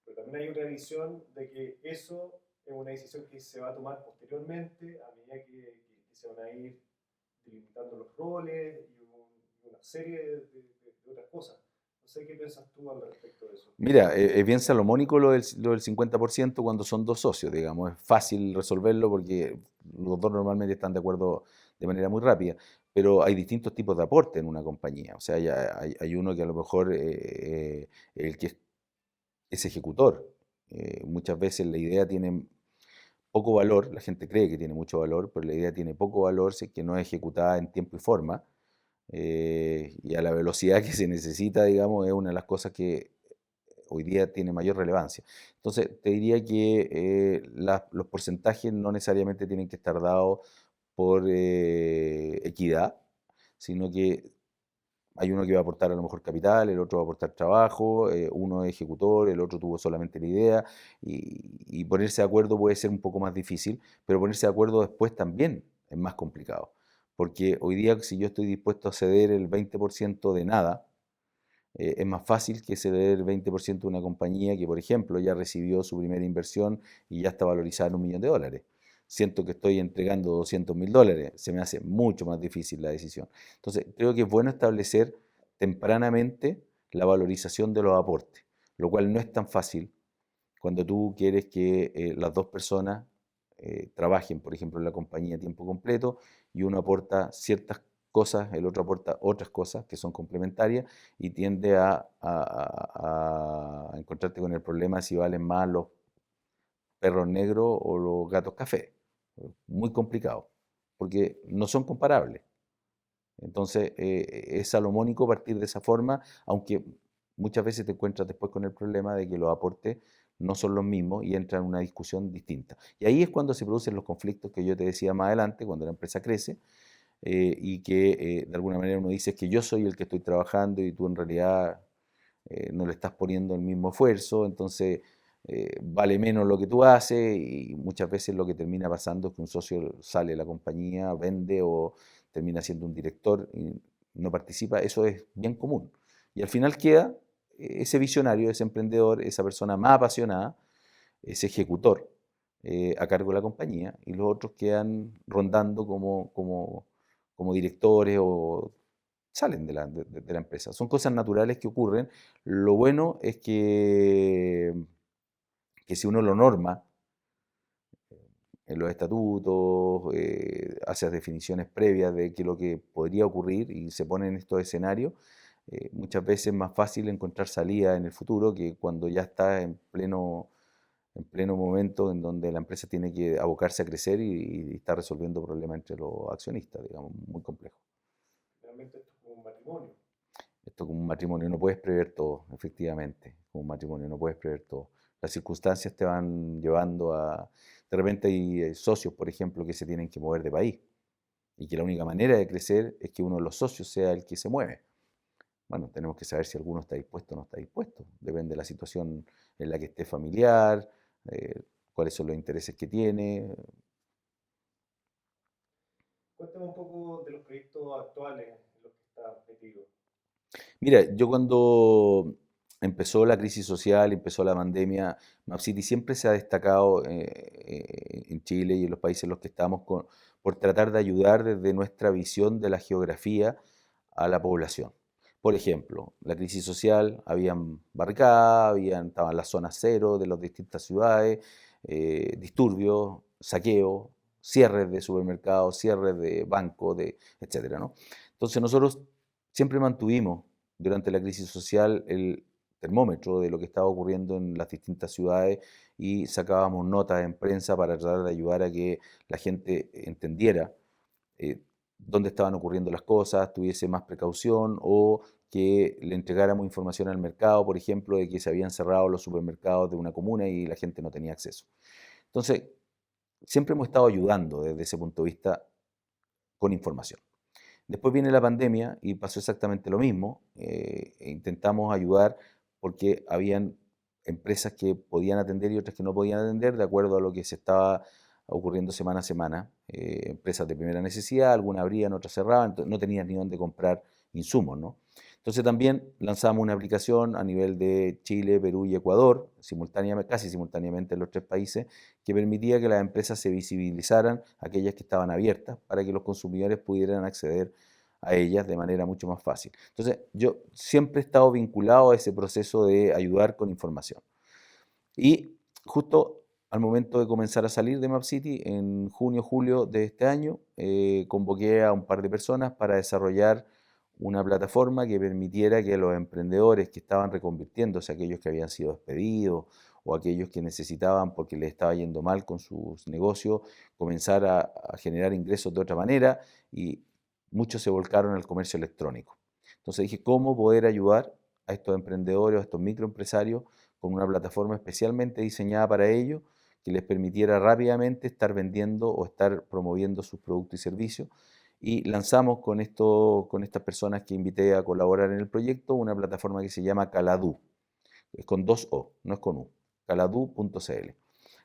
Pero también hay una visión de que eso es una decisión que se va a tomar posteriormente a medida que se van a ir delimitando los roles y una serie de otras cosas. No sé qué piensas tú al respecto de eso. Mira, es bien salomónico lo del 50% cuando son dos socios, digamos. Es fácil resolverlo porque los dos normalmente están de acuerdo de manera muy rápida, pero hay distintos tipos de aporte en una compañía. O sea, hay uno que a lo mejor el que es ejecutor. Muchas veces la idea tiene poco valor, la gente cree que tiene mucho valor, pero la idea tiene poco valor si es que no es ejecutada en tiempo y forma. Y a la velocidad que se necesita, digamos, es una de las cosas que hoy día tiene mayor relevancia. Entonces, te diría que los porcentajes no necesariamente tienen que estar dados por equidad, sino que hay uno que va a aportar a lo mejor capital, el otro va a aportar trabajo, uno es ejecutor, el otro tuvo solamente la idea, y ponerse de acuerdo puede ser un poco más difícil, pero ponerse de acuerdo después también es más complicado. Porque hoy día, si yo estoy dispuesto a ceder el 20% de nada, es más fácil que ceder el 20% de una compañía que, por ejemplo, ya recibió su primera inversión y ya está valorizada en $1.000.000. Siento que estoy entregando $200.000, se me hace mucho más difícil la decisión. Entonces, creo que es bueno establecer tempranamente la valorización de los aportes, lo cual no es tan fácil cuando tú quieres que las dos personas trabajen, por ejemplo, en la compañía a tiempo completo y uno aporta ciertas cosas, el otro aporta otras cosas que son complementarias y tiende a encontrarte con el problema si valen más los perros negros o los gatos café. Muy complicado, porque no son comparables. Entonces, es salomónico partir de esa forma, aunque muchas veces te encuentras después con el problema de que los aportes no son los mismos y entra en una discusión distinta. Y ahí es cuando se producen los conflictos que yo te decía más adelante, cuando la empresa crece y que de alguna manera uno dice que yo soy el que estoy trabajando y tú en realidad no le estás poniendo el mismo esfuerzo, entonces vale menos lo que tú haces y muchas veces lo que termina pasando es que un socio sale de la compañía, vende o termina siendo un director y no participa, eso es bien común. Y al final queda ese visionario, ese emprendedor, esa persona más apasionada, ese ejecutor a cargo de la compañía y los otros quedan rondando como directores o salen de la empresa. Son cosas naturales que ocurren. Lo bueno es que si uno lo norma en los estatutos, hace definiciones previas de qué es lo que podría ocurrir y se pone en estos escenarios, muchas veces es más fácil encontrar salida en el futuro que cuando ya está en pleno momento en donde la empresa tiene que abocarse a crecer y está resolviendo problemas entre los accionistas, digamos, muy complejo. Realmente esto es como un matrimonio. Esto como un matrimonio, no puedes prever todo, efectivamente, como un matrimonio, no puedes prever todo. Las circunstancias te van llevando de repente hay socios, por ejemplo, que se tienen que mover de país y que la única manera de crecer es que uno de los socios sea el que se mueve. Bueno, tenemos que saber si alguno está dispuesto o no está dispuesto. Depende de la situación en la que esté familiar, eh, cuáles son los intereses que tiene. Cuéntame un poco de los proyectos actuales en los que estás metido. Mira, yo cuando empezó la crisis social, empezó la pandemia, MapCity siempre se ha destacado en Chile y en los países en los que estamos por tratar de ayudar desde nuestra visión de la geografía a la población. Por ejemplo, la crisis social, habían barricadas, estaban las zonas cero de las distintas ciudades, disturbios, saqueos, cierres de supermercados, cierres de bancos, etcétera, ¿no? Entonces nosotros siempre mantuvimos durante la crisis social el termómetro de lo que estaba ocurriendo en las distintas ciudades y sacábamos notas en prensa para tratar de ayudar a que la gente entendiera eh, dónde estaban ocurriendo las cosas, tuviese más precaución o que le entregáramos información al mercado, por ejemplo, de que se habían cerrado los supermercados de una comuna y la gente no tenía acceso. Entonces, siempre hemos estado ayudando desde ese punto de vista con información. Después viene la pandemia y pasó exactamente lo mismo. Intentamos ayudar porque habían empresas que podían atender y otras que no podían atender de acuerdo a lo que se estaba ocurriendo semana a semana. Empresas de primera necesidad, algunas abrían, otras cerraban, entonces no tenían ni dónde comprar insumos, ¿no? Entonces también lanzamos una aplicación a nivel de Chile, Perú y Ecuador, simultáneamente, casi simultáneamente en los tres países, que permitía que las empresas se visibilizaran, aquellas que estaban abiertas, para que los consumidores pudieran acceder a ellas de manera mucho más fácil. Entonces, yo siempre he estado vinculado a ese proceso de ayudar con información. Y justo al momento de comenzar a salir de MapCity, en junio, julio de este año, convoqué a un par de personas para desarrollar una plataforma que permitiera que los emprendedores que estaban reconvirtiéndose, aquellos que habían sido despedidos o aquellos que necesitaban porque les estaba yendo mal con sus negocios, comenzar a generar ingresos de otra manera y muchos se volcaron al comercio electrónico. Entonces dije, ¿cómo poder ayudar a estos emprendedores, a estos microempresarios con una plataforma especialmente diseñada para ello, que les permitiera rápidamente estar vendiendo o estar promoviendo sus productos y servicios? Y lanzamos con estas personas que invité a colaborar en el proyecto una plataforma que se llama Caladu. Es con dos O, no es con U. Caladu.cl.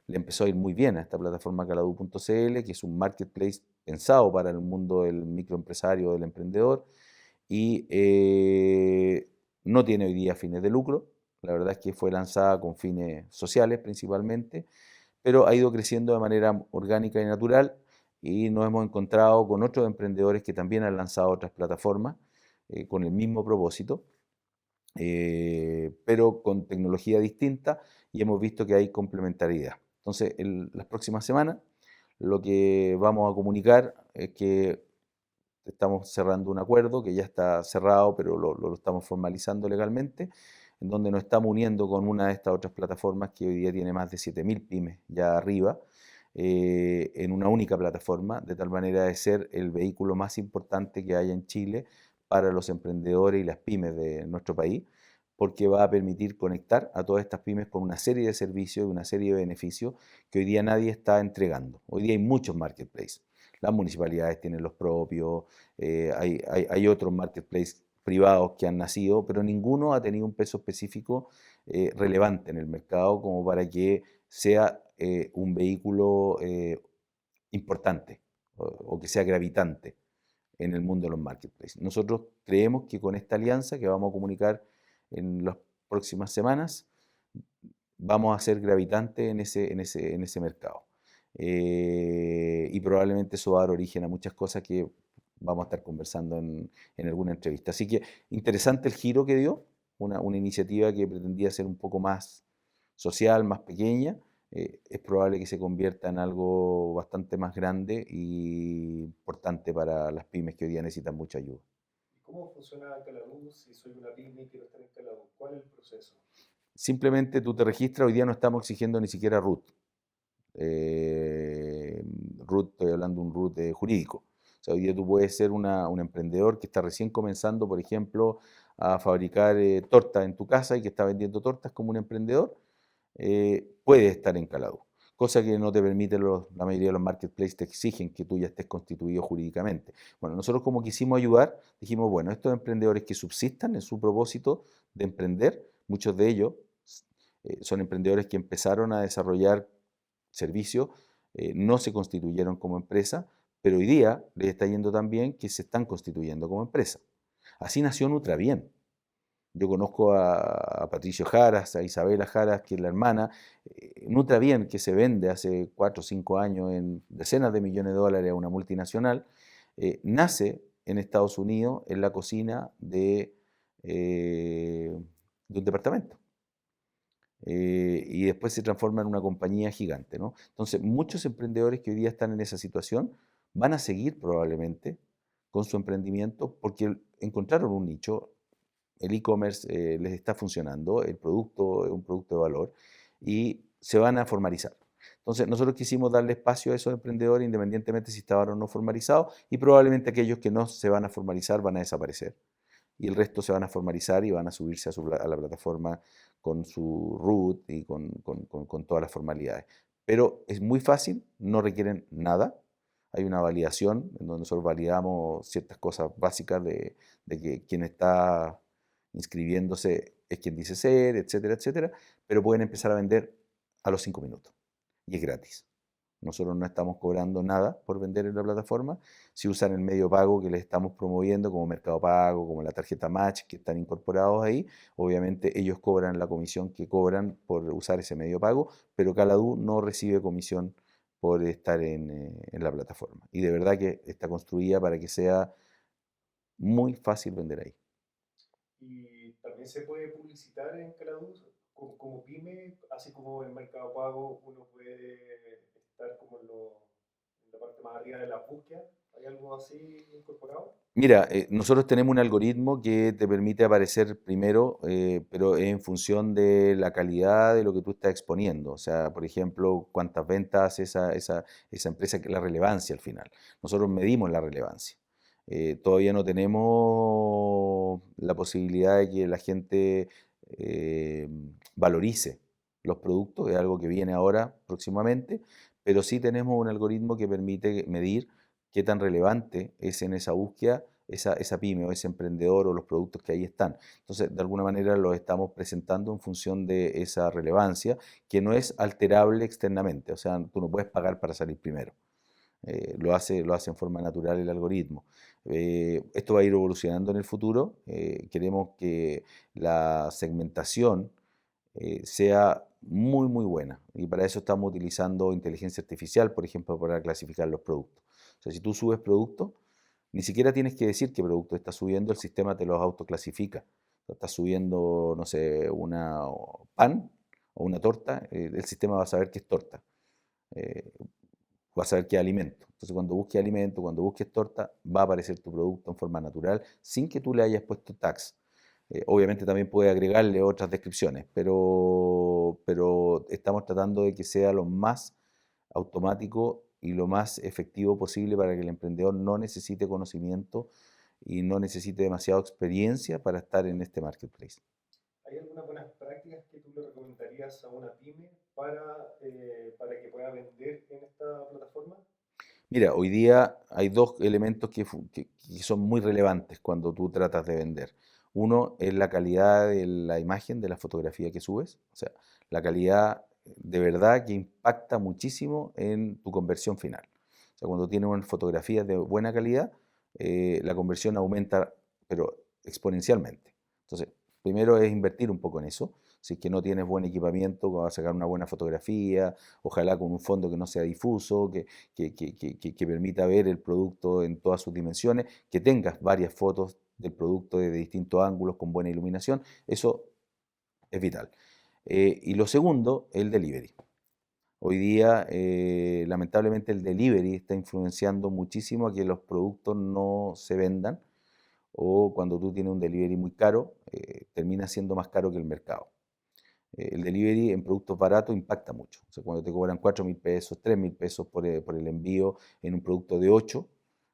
Le empezó a ir muy bien a esta plataforma Caladu.cl, que es un marketplace pensado para el mundo del microempresario, del emprendedor, y no tiene hoy día fines de lucro. La verdad es que fue lanzada con fines sociales principalmente, pero ha ido creciendo de manera orgánica y natural y nos hemos encontrado con otros emprendedores que también han lanzado otras plataformas con el mismo propósito, pero con tecnología distinta y hemos visto que hay complementariedad. Entonces, en las próximas semanas lo que vamos a comunicar es que estamos cerrando un acuerdo que ya está cerrado, pero lo estamos formalizando legalmente, en donde nos estamos uniendo con una de estas otras plataformas que hoy día tiene más de 7.000 pymes ya arriba, en una única plataforma, de tal manera de ser el vehículo más importante que haya en Chile para los emprendedores y las pymes de nuestro país, porque va a permitir conectar a todas estas pymes con una serie de servicios y una serie de beneficios que hoy día nadie está entregando. Hoy día hay muchos marketplaces. Las municipalidades tienen los propios, hay otros marketplaces privados que han nacido, pero ninguno ha tenido un peso específico relevante en el mercado como para que sea un vehículo importante o que sea gravitante en el mundo de los marketplaces. Nosotros creemos que con esta alianza que vamos a comunicar en las próximas semanas, vamos a ser gravitantes en ese mercado. Y probablemente eso va a dar origen a muchas cosas que vamos a estar conversando en alguna entrevista. Así que interesante el giro que dio, una iniciativa que pretendía ser un poco más social, más pequeña. Es probable que se convierta en algo bastante más grande y importante para las pymes que hoy día necesitan mucha ayuda. ¿Y cómo funciona Calabús si soy una pyme y quiero estar en Calabús? ¿Cuál es el proceso? Simplemente tú te registras, hoy día no estamos exigiendo ni siquiera root. Root, estoy hablando de un root jurídico. O sea, hoy día tú puedes ser un emprendedor que está recién comenzando, por ejemplo, a fabricar tortas en tu casa y que está vendiendo tortas como un emprendedor, puedes estar en Calado. Cosa que no te permite, la mayoría de los marketplaces te exigen que tú ya estés constituido jurídicamente. Bueno, nosotros como quisimos ayudar, dijimos, bueno, estos emprendedores que subsistan en su propósito de emprender, muchos de ellos son emprendedores que empezaron a desarrollar servicios, no se constituyeron como empresa, pero hoy día les está yendo tan bien que se están constituyendo como empresa. Así nació Nutrabien. Yo conozco a Patricio Jaras, a Isabela Jaras, que es la hermana. Nutrabien, que se vende hace 4 o 5 años en decenas de millones de dólares a una multinacional, nace en Estados Unidos en la cocina de de un departamento. Y después se transforma en una compañía gigante, ¿no? Entonces, muchos emprendedores que hoy día están en esa situación van a seguir probablemente con su emprendimiento porque encontraron un nicho, el e-commerce les está funcionando, el producto es un producto de valor y se van a formalizar. Entonces, nosotros quisimos darle espacio a esos emprendedores independientemente si estaban o no formalizados y probablemente aquellos que no se van a formalizar van a desaparecer y el resto se van a formalizar y van a subirse a la plataforma con su root y con todas las formalidades. Pero es muy fácil, no requieren nada. Hay una validación en donde nosotros validamos ciertas cosas básicas de que quien está inscribiéndose es quien dice ser, etcétera, etcétera, pero pueden empezar a vender a los 5 minutos y es gratis. Nosotros no estamos cobrando nada por vender en la plataforma. Si usan el medio pago que les estamos promoviendo, como Mercado Pago, como la tarjeta Match, que están incorporados ahí, obviamente ellos cobran la comisión que cobran por usar ese medio pago, pero Caladú no recibe comisión por estar en la plataforma. Y de verdad que está construida para que sea muy fácil vender ahí. Y también se puede publicitar en Caladuz como pyme, así como en Mercado Pago uno puede estar como en la parte más arriba de la búsqueda. ¿Hay algo así incorporado? Mira, nosotros tenemos un algoritmo que te permite aparecer primero, pero en función de la calidad de lo que tú estás exponiendo. O sea, por ejemplo, cuántas ventas hace esa empresa, que es la relevancia al final. Nosotros medimos la relevancia. Todavía no tenemos la posibilidad de que la gente eh, valorice los productos, es algo que viene ahora próximamente, pero sí tenemos un algoritmo que permite medir qué tan relevante es en esa búsqueda esa pyme o ese emprendedor o los productos que ahí están. Entonces, de alguna manera los estamos presentando en función de esa relevancia, que no es alterable externamente. O sea, tú no puedes pagar para salir primero. Lo hace en forma natural el algoritmo. Esto va a ir evolucionando en el futuro. Queremos que la segmentación sea muy, muy buena. Y para eso estamos utilizando inteligencia artificial, por ejemplo, para clasificar los productos. O sea, si tú subes productos, ni siquiera tienes que decir qué producto estás subiendo, el sistema te los autoclasifica. O sea, estás subiendo, no sé, una pan o una torta, el sistema va a saber que es torta. Eh, Va a saber qué es alimento. Entonces, cuando busques alimento, cuando busques torta, va a aparecer tu producto en forma natural sin que tú le hayas puesto tags. Obviamente también puede agregarle otras descripciones, pero estamos tratando de que sea lo más automático y lo más efectivo posible para que el emprendedor no necesite conocimiento y no necesite demasiada experiencia para estar en este marketplace. ¿Hay algunas buenas prácticas que tú le recomendarías a una pyme para que pueda vender en esta plataforma? Mira, hoy día hay dos elementos que son muy relevantes cuando tú tratas de vender. Uno es la calidad de la imagen, de la fotografía que subes. O sea, la calidad de verdad que impacta muchísimo en tu conversión final. O sea, cuando tienes una fotografía de buena calidad, la conversión aumenta, pero exponencialmente. Entonces, primero es invertir un poco en eso. Si es que no tienes buen equipamiento, vas a sacar una buena fotografía, ojalá con un fondo que no sea difuso, que permita ver el producto en todas sus dimensiones, que tengas varias fotos del producto desde distintos ángulos con buena iluminación, eso es vital. Y lo segundo, el delivery. Hoy día, lamentablemente, el delivery está influenciando muchísimo a que los productos no se vendan o cuando tú tienes un delivery muy caro, termina siendo más caro que el mercado. El delivery en productos baratos impacta mucho. O sea, cuando te cobran 4.000 pesos, 3.000 pesos por el envío en un producto de 8,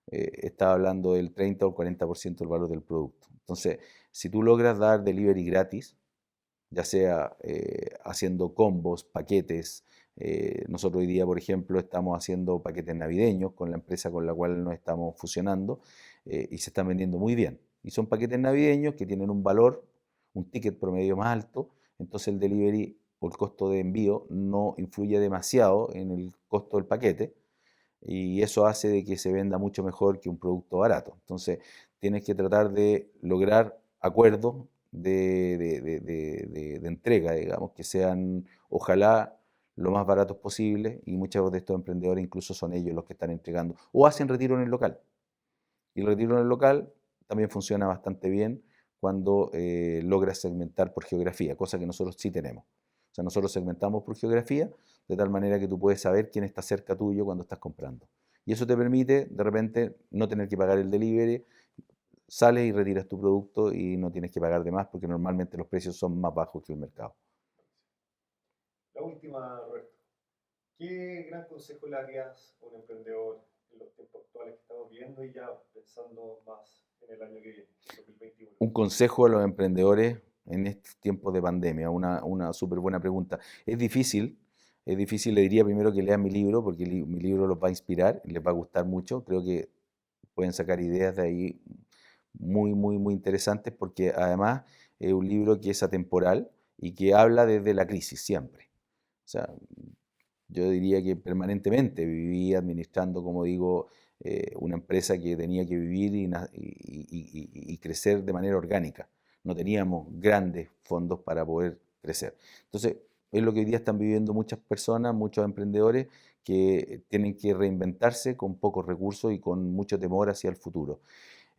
está hablando del 30 o 40% del valor del producto. Entonces, si tú logras dar delivery gratis, ya sea haciendo combos, paquetes, nosotros hoy día, por ejemplo, estamos haciendo paquetes navideños con la empresa con la cual nos estamos fusionando y se están vendiendo muy bien. Y son paquetes navideños que tienen un valor, un ticket promedio más alto, entonces el delivery o el costo de envío no influye demasiado en el costo del paquete y eso hace de que se venda mucho mejor que un producto barato. Entonces tienes que tratar de lograr acuerdos de entrega, digamos, que sean ojalá lo más baratos posible y muchos de estos emprendedores incluso son ellos los que están entregando o hacen retiro en el local. Y el retiro en el local también funciona bastante bien cuando logras segmentar por geografía, cosa que nosotros sí tenemos. O sea, nosotros segmentamos por geografía de tal manera que tú puedes saber quién está cerca tuyo cuando estás comprando. Y eso te permite, de repente, no tener que pagar el delivery, sales y retiras tu producto y no tienes que pagar de más porque normalmente los precios son más bajos que el mercado. La última, Roberto. ¿Qué gran consejo le darías a un emprendedor en los tiempos actuales que estamos viviendo y ya pensando más en el año que viene, 2021? Un consejo a los emprendedores en estos tiempos de pandemia, una súper buena pregunta. Es difícil, le diría primero que lean mi libro, porque mi libro los va a inspirar, les va a gustar mucho, creo que pueden sacar ideas de ahí muy, muy, muy interesantes, porque además es un libro que es atemporal y que habla desde la crisis siempre. O sea, yo diría que permanentemente viví administrando, como digo, una empresa que tenía que vivir y crecer de manera orgánica. No teníamos grandes fondos para poder crecer. Entonces, es lo que hoy día están viviendo muchas personas, muchos emprendedores que tienen que reinventarse con pocos recursos y con mucho temor hacia el futuro.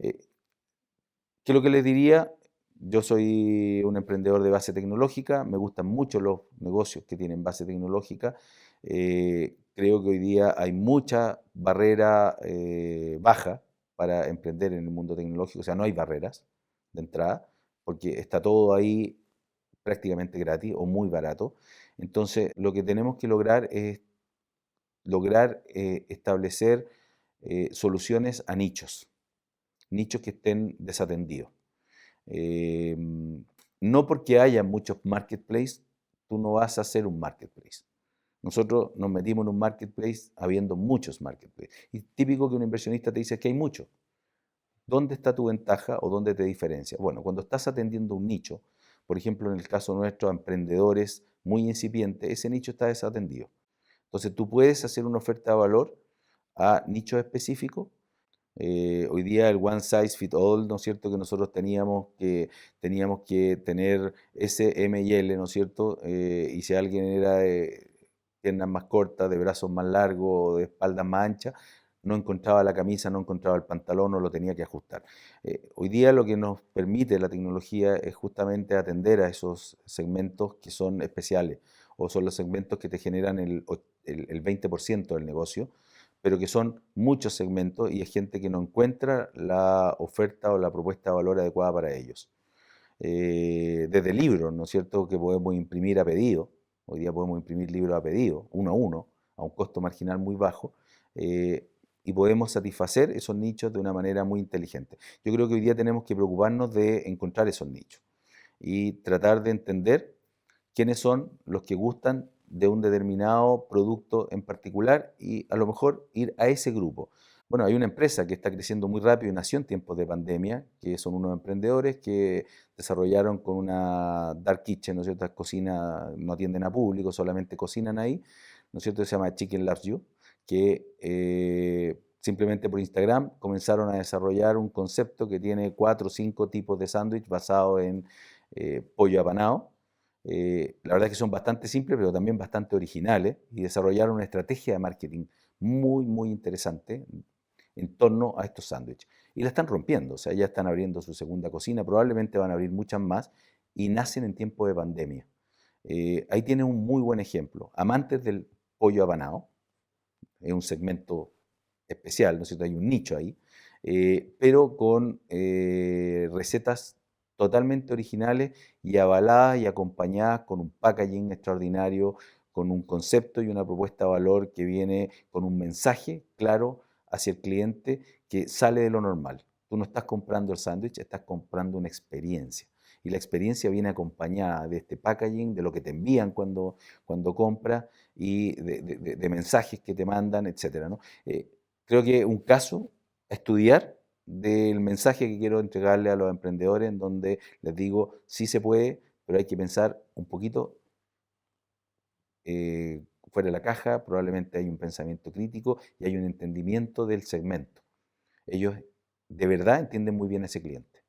Eh, ¿Qué es lo que les diría? Yo soy un emprendedor de base tecnológica, me gustan mucho los negocios que tienen base tecnológica. Creo que hoy día hay mucha barrera baja para emprender en el mundo tecnológico, o sea, no hay barreras de entrada, porque está todo ahí prácticamente gratis o muy barato. Entonces, lo que tenemos que lograr es lograr establecer soluciones a nichos, nichos que estén desatendidos. Eh, no porque haya muchos marketplaces, tú no vas a hacer un marketplace. Nosotros nos metimos en un marketplace habiendo muchos marketplaces. Y típico que un inversionista te dice que hay muchos. ¿Dónde está tu ventaja o dónde te diferencia? Bueno, cuando estás atendiendo un nicho, por ejemplo, en el caso nuestro, a emprendedores muy incipientes, ese nicho está desatendido. Entonces tú puedes hacer una oferta de valor a nichos específicos. Hoy día el one size fit all, ¿no es cierto? Que nosotros teníamos que tener S, M y L, ¿no es cierto? Y si alguien era de piernas más cortas, de brazos más largos, de espaldas más anchas, no encontraba la camisa, no encontraba el pantalón o lo tenía que ajustar. Hoy día lo que nos permite la tecnología es justamente atender a esos segmentos que son especiales o son los segmentos que te generan el 20% del negocio, pero que son muchos segmentos y es gente que no encuentra la oferta o la propuesta de valor adecuada para ellos. Desde libros, ¿no es cierto?, que podemos imprimir a pedido. Hoy día podemos imprimir libros a pedido, uno a uno, a un costo marginal muy bajo, y podemos satisfacer esos nichos de una manera muy inteligente. Yo creo que hoy día tenemos que preocuparnos de encontrar esos nichos y tratar de entender quiénes son los que gustan de un determinado producto en particular y a lo mejor ir a ese grupo. Bueno, hay una empresa que está creciendo muy rápido y nació en tiempos de pandemia, que son unos emprendedores que desarrollaron con una dark kitchen, ¿no es cierto? Estas cocinas no atienden a público, solamente cocinan ahí, ¿no es cierto? Se llama Chicken Loves You, que simplemente por Instagram comenzaron a desarrollar un concepto que tiene 4 o 5 tipos de sándwich basados en pollo apanado. La verdad es que son bastante simples, pero también bastante originales y desarrollaron una estrategia de marketing muy, muy interesante en torno a estos sándwiches. Y la están rompiendo, o sea, ya están abriendo su segunda cocina, probablemente van a abrir muchas más y nacen en tiempo de pandemia. Ahí tienen un muy buen ejemplo. Amantes del pollo apanado, es un segmento especial, ¿no es cierto? Hay un nicho ahí, pero con recetas totalmente originales y avaladas y acompañadas con un packaging extraordinario, con un concepto y una propuesta de valor que viene con un mensaje claro hacia el cliente que sale de lo normal. Tú no estás comprando el sándwich, estás comprando una experiencia. Y la experiencia viene acompañada de este packaging, de lo que te envían cuando compras y de mensajes que te mandan, etcétera, ¿no? Creo que un caso a estudiar del mensaje que quiero entregarle a los emprendedores, en donde les digo, sí se puede, pero hay que pensar un poquito fuera de la caja, probablemente hay un pensamiento crítico y hay un entendimiento del segmento. Ellos de verdad entienden muy bien a ese cliente.